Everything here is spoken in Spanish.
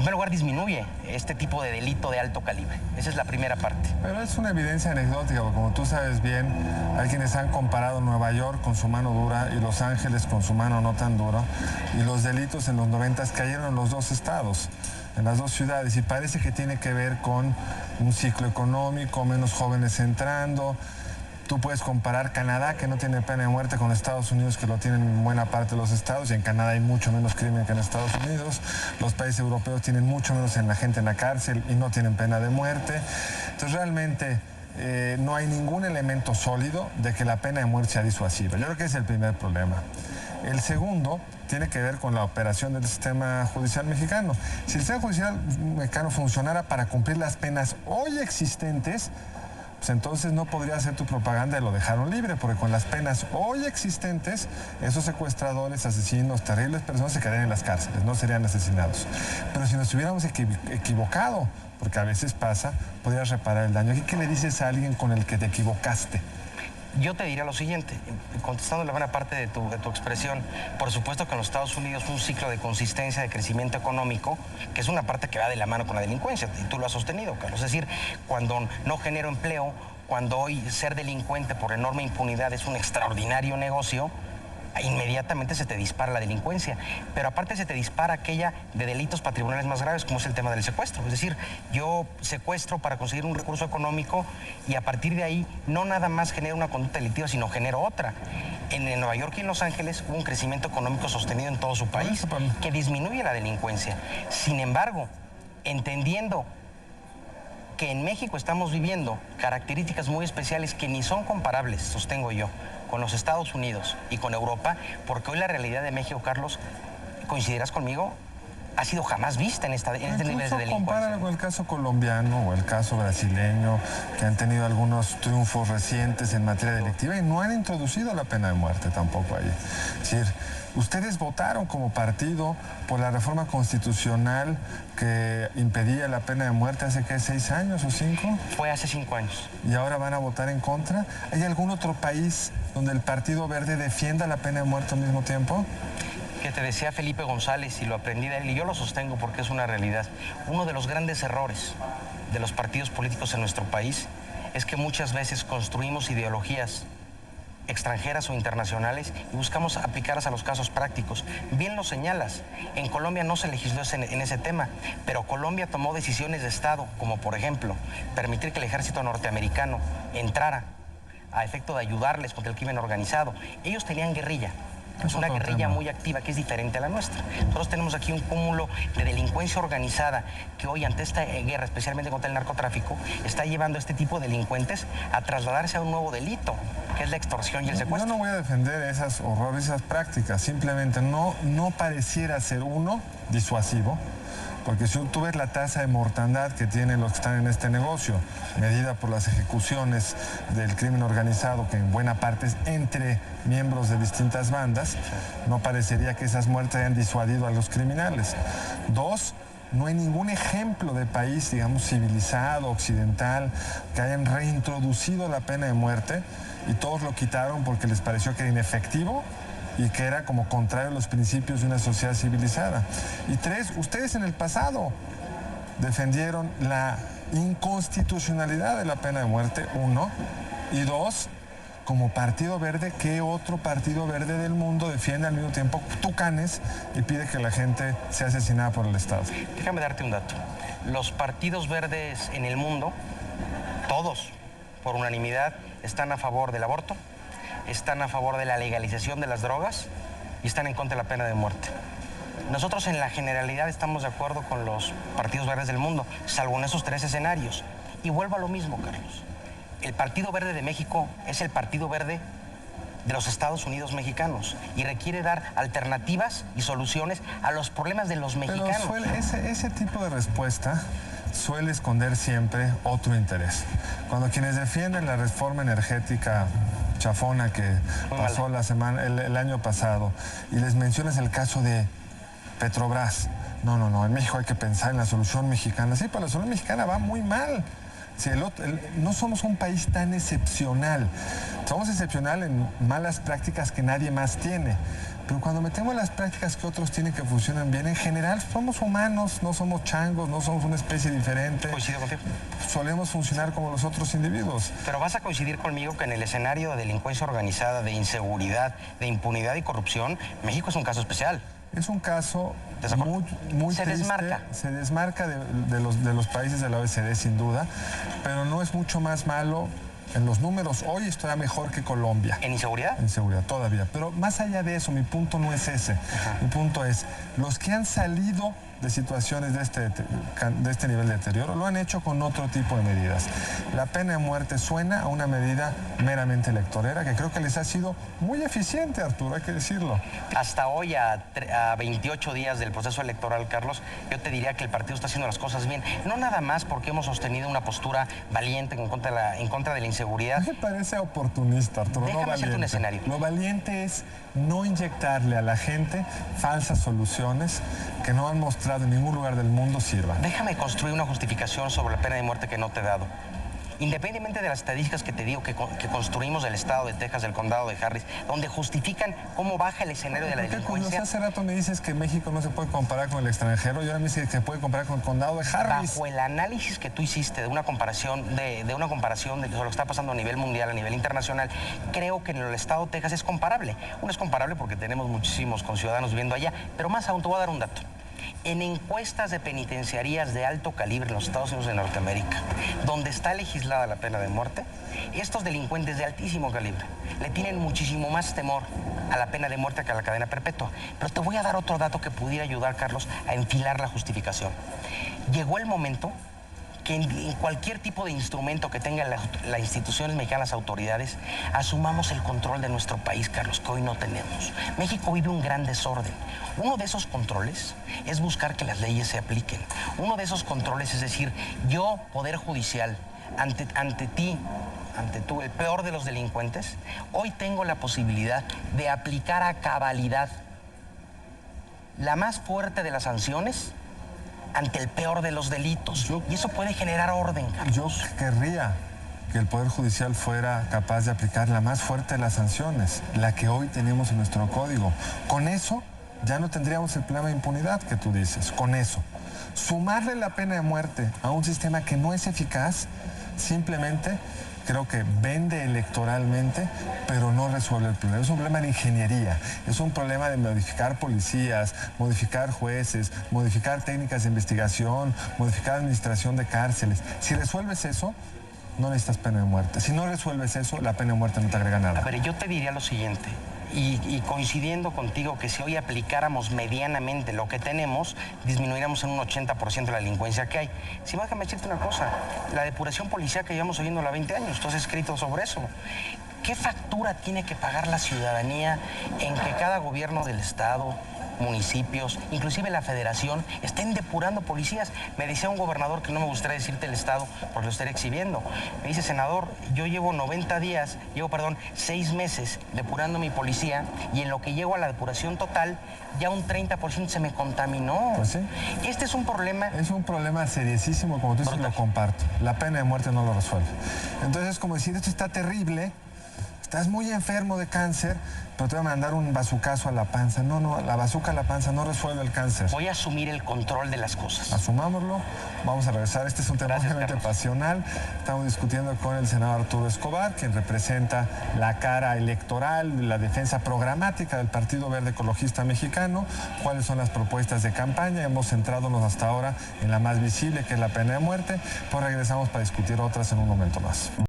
primer lugar, disminuye este tipo de delito de alto calibre. Esa es la primera parte. Pero es una evidencia anecdótica, porque como tú sabes bien, hay quienes han comparado Nueva York con su mano dura y Los Ángeles con su mano no tan dura, y los delitos en los 90 cayeron en los dos estados, en las dos ciudades, y parece que tiene que ver con un ciclo económico, menos jóvenes entrando. Tú puedes comparar Canadá, que no tiene pena de muerte, con Estados Unidos, que lo tienen en buena parte de los estados, y en Canadá hay mucho menos crimen que en Estados Unidos. Los países europeos tienen mucho menos en la gente en la cárcel y no tienen pena de muerte. Entonces realmente no hay ningún elemento sólido de que la pena de muerte sea disuasiva. Yo creo que ese es el primer problema. El segundo tiene que ver con la operación del sistema judicial mexicano. Si el sistema judicial mexicano funcionara para cumplir las penas hoy existentes, pues entonces no podría hacer tu propaganda de lo dejaron libre, porque con las penas hoy existentes, esos secuestradores, asesinos, terribles personas se quedarían en las cárceles, no serían asesinados. Pero si nos hubiéramos equivocado, porque a veces pasa, podrías reparar el daño. ¿Aquí qué le dices a alguien con el que te equivocaste? Yo te diría lo siguiente, contestando la buena parte de tu expresión, por supuesto que en los Estados Unidos un ciclo de consistencia, de crecimiento económico, que es una parte que va de la mano con la delincuencia, y tú lo has sostenido, Carlos. Es decir, cuando no genero empleo, cuando hoy ser delincuente por enorme impunidad es un extraordinario negocio, inmediatamente se te dispara la delincuencia, pero aparte se te dispara aquella de delitos patrimoniales más graves, como es el tema del secuestro. Es decir, yo secuestro para conseguir un recurso económico y a partir de ahí no nada más genero una conducta delictiva, sino genero otra. En Nueva York y en Los Ángeles hubo un crecimiento económico sostenido en todo su país que disminuye la delincuencia. Sin embargo, entendiendo que en México estamos viviendo características muy especiales que ni son comparables, sostengo yo, con los Estados Unidos y con Europa, porque hoy la realidad de México, Carlos, coincidirás conmigo, ha sido jamás vista en este nivel de delincuencia. Compáralo con el caso colombiano o el caso brasileño, que han tenido algunos triunfos recientes en materia delictiva y no han introducido la pena de muerte tampoco ahí. Es decir, ustedes votaron como partido por la reforma constitucional que impedía la pena de muerte hace, ¿qué? ¿6 años o 5? Fue hace 5 años. ¿Y ahora van a votar en contra? ¿Hay algún otro país donde el Partido Verde defienda la pena de muerte al mismo tiempo? Que te decía Felipe González, y lo aprendí de él, y yo lo sostengo porque es una realidad. Uno de los grandes errores de los partidos políticos en nuestro país es que muchas veces construimos ideologías extranjeras o internacionales y buscamos aplicarlas a los casos prácticos. Bien lo señalas, en Colombia no se legisló en ese tema, pero Colombia tomó decisiones de Estado, como por ejemplo, permitir que el ejército norteamericano entrara a efecto de ayudarles contra el crimen organizado. Ellos tenían guerrilla. Es una guerrilla muy activa que es diferente a la nuestra. Nosotros tenemos aquí un cúmulo de delincuencia organizada que hoy, ante esta guerra, especialmente contra el narcotráfico, está llevando a este tipo de delincuentes a trasladarse a un nuevo delito, que es la extorsión y el secuestro. Yo no voy a defender esas horrorosas prácticas, simplemente no pareciera ser uno disuasivo. Porque si tú ves la tasa de mortandad que tienen los que están en este negocio, medida por las ejecuciones del crimen organizado, que en buena parte es entre miembros de distintas bandas, no parecería que esas muertes hayan disuadido a los criminales. 2, no hay ningún ejemplo de país, digamos, civilizado, occidental, que hayan reintroducido la pena de muerte y todos lo quitaron porque les pareció que era inefectivo y que era como contrario a los principios de una sociedad civilizada. Y 3, ustedes en el pasado defendieron la inconstitucionalidad de la pena de muerte, 1, y 2, como Partido Verde, ¿qué otro Partido Verde del mundo defiende al mismo tiempo tucanes y pide que la gente sea asesinada por el Estado? Déjame darte un dato. Los partidos verdes en el mundo, todos, por unanimidad, están a favor del aborto, están a favor de la legalización de las drogas y están en contra de la pena de muerte. Nosotros en la generalidad estamos de acuerdo con los partidos verdes del mundo, salvo en esos 3 escenarios. Y vuelvo a lo mismo, Carlos. El Partido Verde de México es el Partido Verde de los Estados Unidos mexicanos y requiere dar alternativas y soluciones a los problemas de los mexicanos. Pero ese tipo de respuesta suele esconder siempre otro interés. Cuando quienes defienden la reforma energética chafona que pasó el año pasado y les mencionas el caso de Petrobras, no, en México hay que pensar en la solución mexicana. Sí, pero la solución mexicana va muy mal. Si no somos un país tan excepcional. Somos excepcional en malas prácticas que nadie más tiene. Pero cuando metemos las prácticas que otros tienen que funcionan bien, en general somos humanos, no somos changos, no somos una especie diferente. Coincido contigo. Solemos funcionar como los otros individuos. Pero vas a coincidir conmigo que en el escenario de delincuencia organizada, de inseguridad, de impunidad y corrupción, México es un caso especial. Es un caso muy se triste. desmarca. Se desmarca de los países de la OECD, sin duda, pero no es mucho más malo. En los números, hoy está mejor que Colombia. ¿En inseguridad? En seguridad, todavía. Pero más allá de eso, mi punto no es ese. Ajá. Mi punto es, los que han salido de situaciones de este nivel de deterioro lo han hecho con otro tipo de medidas. La pena de muerte suena a una medida meramente electorera que creo que les ha sido muy eficiente, Arturo, hay que decirlo. Hasta hoy, a 28 días del proceso electoral, Carlos, yo te diría que el partido está haciendo las cosas bien. No nada más porque hemos sostenido una postura valiente en contra de la inseguridad. Me parece oportunista, Arturo. Déjame no hacerte un escenario. Lo valiente es no inyectarle a la gente falsas soluciones que no han mostrado en ningún lugar del mundo sirvan. Déjame construir una justificación sobre la pena de muerte que no te he dado. Independientemente de las estadísticas que te digo que construimos del estado de Texas, del condado de Harris, donde justifican cómo baja el escenario de la delincuencia. Hace rato me dices que México no se puede comparar con el extranjero y ahora me dices que se puede comparar con el condado de Harris. Bajo el análisis que tú hiciste de una comparación de lo que está pasando a nivel mundial, a nivel internacional, creo que en el estado de Texas es comparable. Uno es comparable porque tenemos muchísimos conciudadanos viviendo allá, pero más aún te voy a dar un dato. En encuestas de penitenciarías de alto calibre en los Estados Unidos de Norteamérica, donde está legislada la pena de muerte, estos delincuentes de altísimo calibre le tienen muchísimo más temor a la pena de muerte que a la cadena perpetua. Pero te voy a dar otro dato que pudiera ayudar, Carlos, a enfilar la justificación. Llegó el momento que en cualquier tipo de instrumento que tengan las instituciones mexicanas, las autoridades, asumamos el control de nuestro país, Carlos, que hoy no tenemos. México vive un gran desorden. Uno de esos controles es buscar que las leyes se apliquen. Uno de esos controles es decir, yo, Poder Judicial, ante tú, el peor de los delincuentes, hoy tengo la posibilidad de aplicar a cabalidad la más fuerte de las sanciones ante el peor de los delitos. Y eso puede generar orden, Carlos. Yo querría que el Poder Judicial fuera capaz de aplicar la más fuerte de las sanciones, la que hoy tenemos en nuestro código. Con eso ya no tendríamos el problema de impunidad que tú dices. Con eso. Sumarle la pena de muerte a un sistema que no es eficaz, simplemente creo que vende electoralmente, pero no resuelve el problema. Es un problema de ingeniería, es un problema de modificar policías, modificar jueces, modificar técnicas de investigación, modificar administración de cárceles. Si resuelves eso, no necesitas pena de muerte. Si no resuelves eso, la pena de muerte no te agrega nada. A ver, yo te diría lo siguiente. Y coincidiendo contigo que si hoy aplicáramos medianamente lo que tenemos, disminuiríamos en un 80% la delincuencia que hay. Si déjame decirte una cosa, la depuración policial que llevamos oyéndola 20 años, tú has escrito sobre eso. ¿Qué factura tiene que pagar la ciudadanía en que cada gobierno del estado, municipios, inclusive la federación, estén depurando policías? Me decía un gobernador, que no me gustaría decirte el estado porque lo estaría exhibiendo, me dice, senador, yo llevo 6 meses depurando mi policía y en lo que llego a la depuración total, ya un 30% se me contaminó. Pues sí. Este es un problema... Es un problema seriosísimo, como tú dices, lo comparto. La pena de muerte no lo resuelve. Entonces es como decir, esto está terrible, estás muy enfermo de cáncer, pero te voy a mandar un bazucazo a la panza. No, la bazuca a la panza no resuelve el cáncer. Voy a asumir el control de las cosas. Asumámoslo, vamos a regresar. Este es un tema realmente pasional. Estamos discutiendo con el senador Arturo Escobar, quien representa la cara electoral, la defensa programática del Partido Verde Ecologista Mexicano. ¿Cuáles son las propuestas de campaña? Hemos centrándonos hasta ahora en la más visible, que es la pena de muerte. Pues regresamos para discutir otras en un momento más.